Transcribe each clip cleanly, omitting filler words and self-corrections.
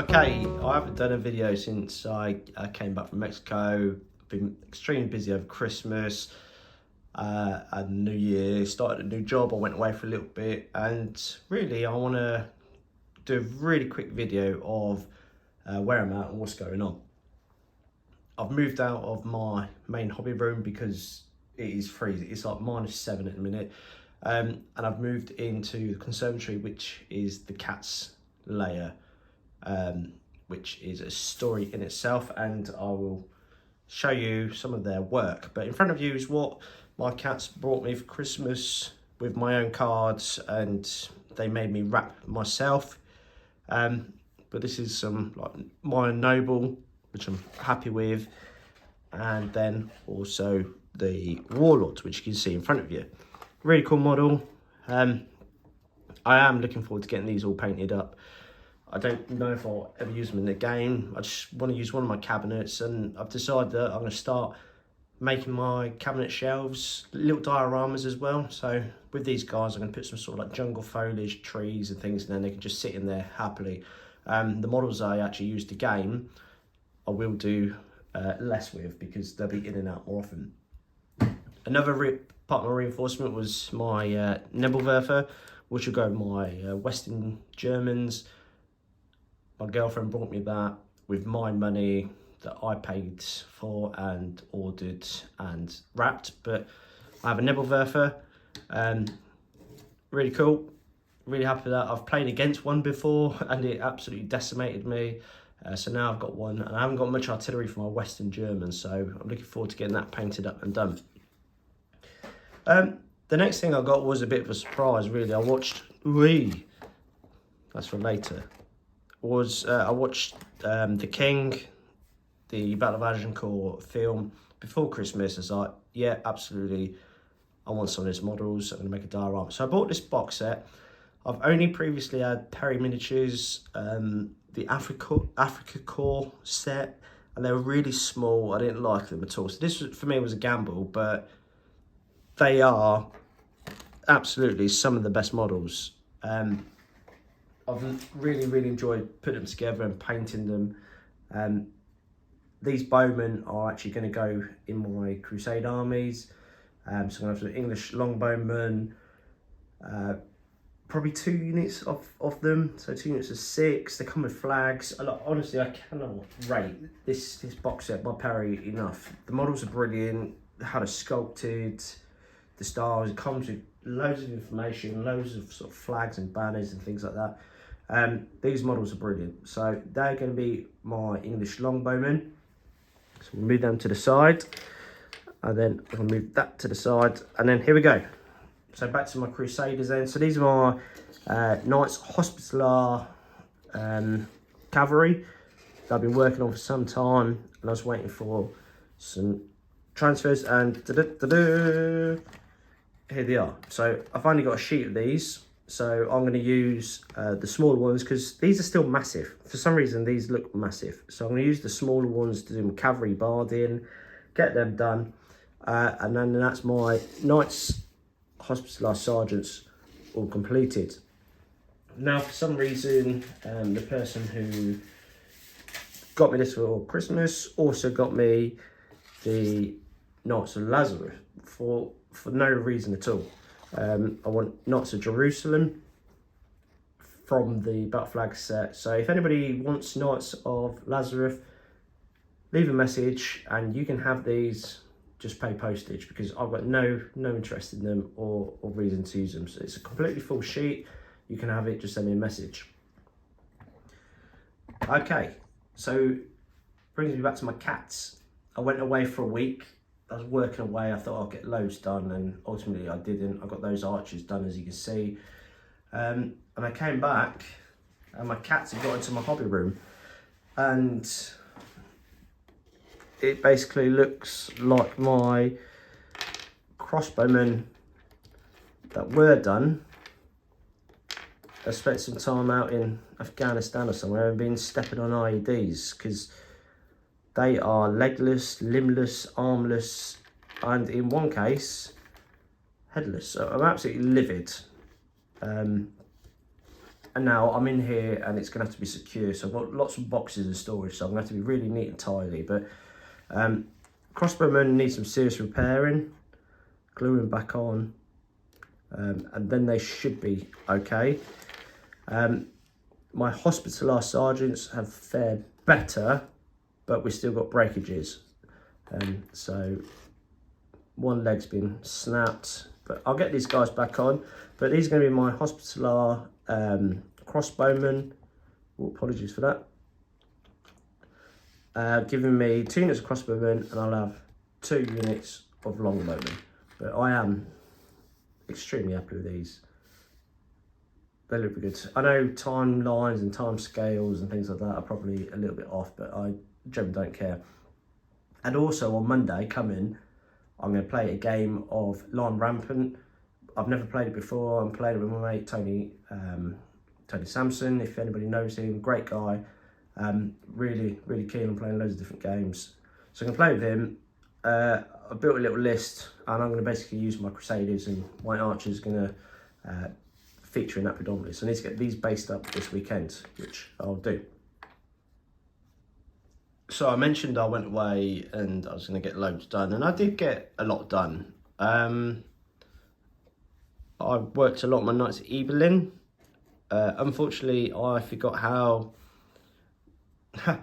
Okay, I haven't done a video since I came back from Mexico. Been extremely busy over Christmas and New Year. Started a new job. I went away for a little bit, and really, I want to do a really quick video of where I'm at and what's going on. I've moved out of my main hobby room because it is freezing. It's like -7 at the minute, and I've moved into the conservatory, which is the cat's lair. Which is a story in itself, and I will show you some of their work. But in front of you is what my cats brought me for Christmas with my own cards, and they made me wrap myself. But this is some like my Noble, which I'm happy with, and then also the Warlords, which you can see in front of you. Really cool model. I am looking forward to getting these all painted up. I don't know if I'll ever use them in the game. I just want to use one of my cabinets, and I've decided that I'm going to start making my cabinet shelves, little dioramas as well. So with these guys, I'm going to put some sort of like jungle foliage, trees and things, and then they can just sit in there happily. The models I actually use the game, I will do less with because they'll be in and out more often. Another part of my reinforcement was my Nebelwerfer, which will go with my Western Germans. My girlfriend brought me that with my money that I paid for and ordered and wrapped. But I have a Nebelwerfer, really cool, really happy with that. I've played against one before and it absolutely decimated me. So now I've got one, and I haven't got much artillery for my Western Germans, so I'm looking forward to getting that painted up and done. The next thing I got was a bit of a surprise, really. I watched, that's for later. I watched The King, the Battle of Agincourt film before Christmas. I was like, yeah, absolutely, I want some of these models. I'm going to make a diorama. So I bought this box set. I've only previously had Perry Miniatures, the Africa Core set, and they were really small. I didn't like them at all. So this, for me, was a gamble, but they are absolutely some of the best models. I've really enjoyed putting them together and painting them. These bowmen are actually going to go in my Crusade armies. So I'm going to have some English longbowmen, probably 2 units of them. So 2 units of 6. They come with flags. Honestly, I cannot rate this box set by Perry enough. The models are brilliant. How they're sculpted, the styles. It comes with loads of information, loads of sort of flags and banners and things like that. These models are brilliant. So they're going to be my English longbowmen. So we'll move them to the side, and then I'll move that to the side, and then here we go. So back to my Crusaders then. So these are my Knights Hospitaller cavalry that I've been working on for some time, and I was waiting for some transfers, and here they are. So I've only got a sheet of these, so I'm going to use the smaller ones because these are still massive. For some reason, these look massive. So I'm going to use the smaller ones to do my cavalry barding, get them done. And then that's my Knights Hospitaller Sergeants all completed. Now, for some reason, the person who got me this for Christmas also got me the Knights of Lazarus for no reason at all. I want Knights of Jerusalem from the Battle Flag set. So if anybody wants Knights of Lazarus, leave a message and you can have these. Just pay postage because I've got no interest in them or reason to use them. So it's a completely full sheet. You can have it, just send me a message. Okay, so brings me back to my cats. I went away for a week. I was working away. I thought I'd get loads done, and ultimately I didn't. I got those archers done, as you can see. And I came back and my cats had got into my hobby room, and it basically looks like my crossbowmen that were done. I spent some time out in Afghanistan or somewhere and been stepping on IEDs because they are legless, limbless, armless, and in one case, headless. So I'm absolutely livid. And now I'm in here and it's going to have to be secure. So I've got lots of boxes and storage, so I'm going to have to be really neat and tidy. But crossbowmen need some serious repairing, gluing back on, and then they should be okay. My Hospitaller sergeants have fared better, but we've still got breakages. So one leg's been snapped, but I'll get these guys back on. But these are going to be my Hospitaller crossbowmen. Oh, apologies for that. Giving me 2 units of crossbowmen, and I'll have 2 units of longbowmen. But I am extremely happy with these. They look good. I know timelines and time scales and things like that are probably a little bit off, but I generally don't care. And also on Monday coming, I'm going to play a game of Lion Rampant. I've never played it before. I'm playing it with my mate Tony Sampson. If anybody knows him, great guy. Really keen on playing loads of different games. So I'm going to play with him. I built a little list, and I'm going to basically use my Crusaders, and my Archers going to feature in that predominantly. So I need to get these based up this weekend, which I'll do. So I mentioned I went away and I was going to get loads done, and I did get a lot done. I worked a lot on my nights at Evelyn. Unfortunately, I forgot how the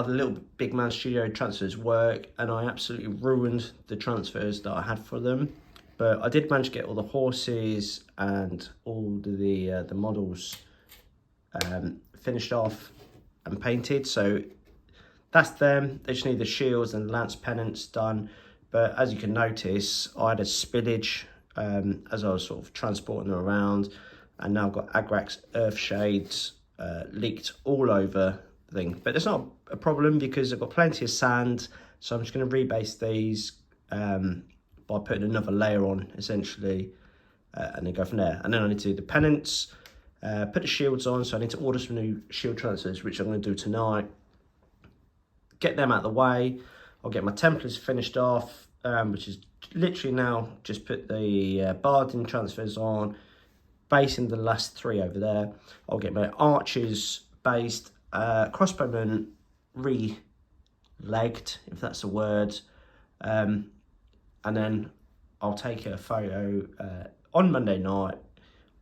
Little Big Man Studio transfers work, and I absolutely ruined the transfers that I had for them. But I did manage to get all the horses and all the models finished off and painted. So that's them. They just need the shields and lance pennants done. But as you can notice, I had a spillage as I was sort of transporting them around, and now I've got Agrax Earthshades leaked all over the thing. But it's not a problem because I've got plenty of sand, so I'm just going to rebase these by putting another layer on, essentially, and then go from there. And then I need to do the pennants, put the shields on, so I need to order some new shield transfers, which I'm going to do tonight. Get them out of the way. I'll get my Templars finished off, which is literally now just put the Bardin transfers on, basing the last 3 over there. I'll get my Archers based, crossbowmen re-legged, if that's a word. And then I'll take a photo on Monday night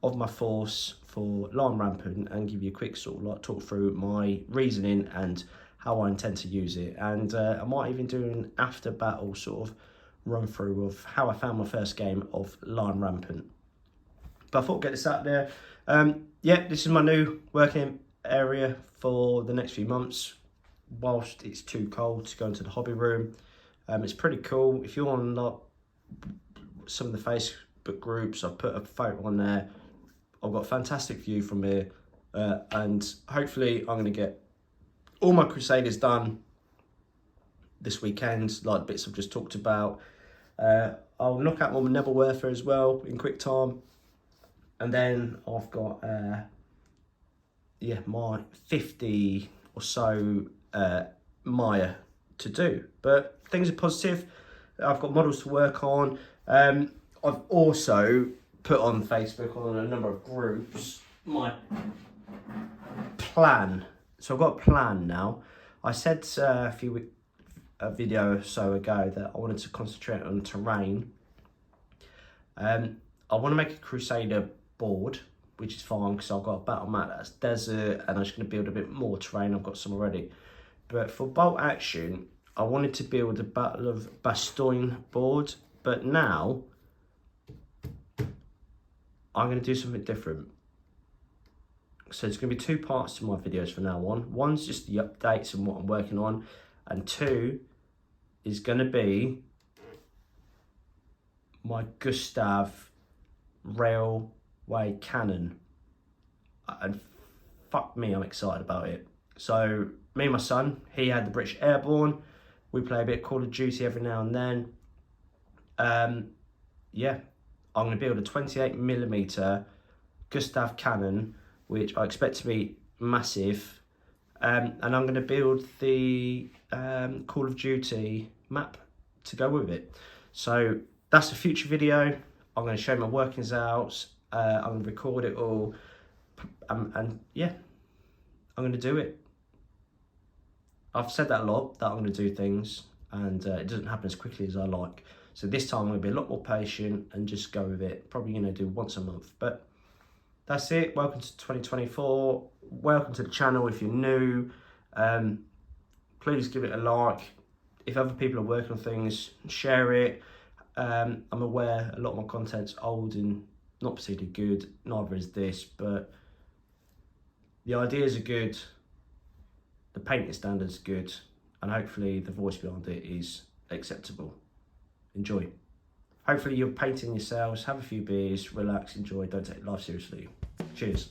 of my force for Lion Rampant and give you a quick sort of like talk through my reasoning and how I intend to use it. And I might even do an after battle sort of run through of how I found my first game of Lion Rampant. But I thought I'd get this out there. Yeah, this is my new working area for the next few months whilst it's too cold to go into the hobby room. It's pretty cool. If you're on like some of the Facebook groups, I've put a photo on there. I've got a fantastic view from here, and hopefully I'm going to get all my Crusaders done this weekend, like the bits I've just talked about. I'll knock out my Nebelwerfer as well in quick time, and then I've got my 50 or so Maya to do. But things are positive. I've got models to work on. I've also put on Facebook, on a number of groups, my plan. So I've got a plan now. I said a video or so ago that I wanted to concentrate on terrain. I want to make a Crusader board, which is fine because I've got a battle mat that's desert, and I'm just going to build a bit more terrain. I've got some already. But for bolt action, I wanted to build a Battle of Bastogne board, but now I'm going to do something different. So there's going to be 2 parts to my videos from now on. One's just the updates and what I'm working on, and 2 is going to be my Gustav railway cannon. And fuck me, I'm excited about it. So me and my son, he had the British Airborne. We play a bit of Call of Duty every now and then. Yeah, I'm going to build a 28mm Gustav cannon, which I expect to be massive. And I'm going to build the Call of Duty map to go with it. So that's a future video. I'm going to show my workings out. I'm going to record it all. and yeah, I'm going to do it. I've said that a lot, that I'm going to do things, and it doesn't happen as quickly as I like. So this time I'm going to be a lot more patient and just go with it. Probably going to do once a month. But that's it. Welcome to 2024. Welcome to the channel if you're new. Please give it a like. If other people are working on things, share it. I'm aware a lot of my content's old and not particularly good. Neither is this, but the ideas are good. The painting standard's good, and hopefully the voice behind it is acceptable. Enjoy. Hopefully you're painting yourselves, have a few beers, relax, enjoy, don't take life seriously. Cheers.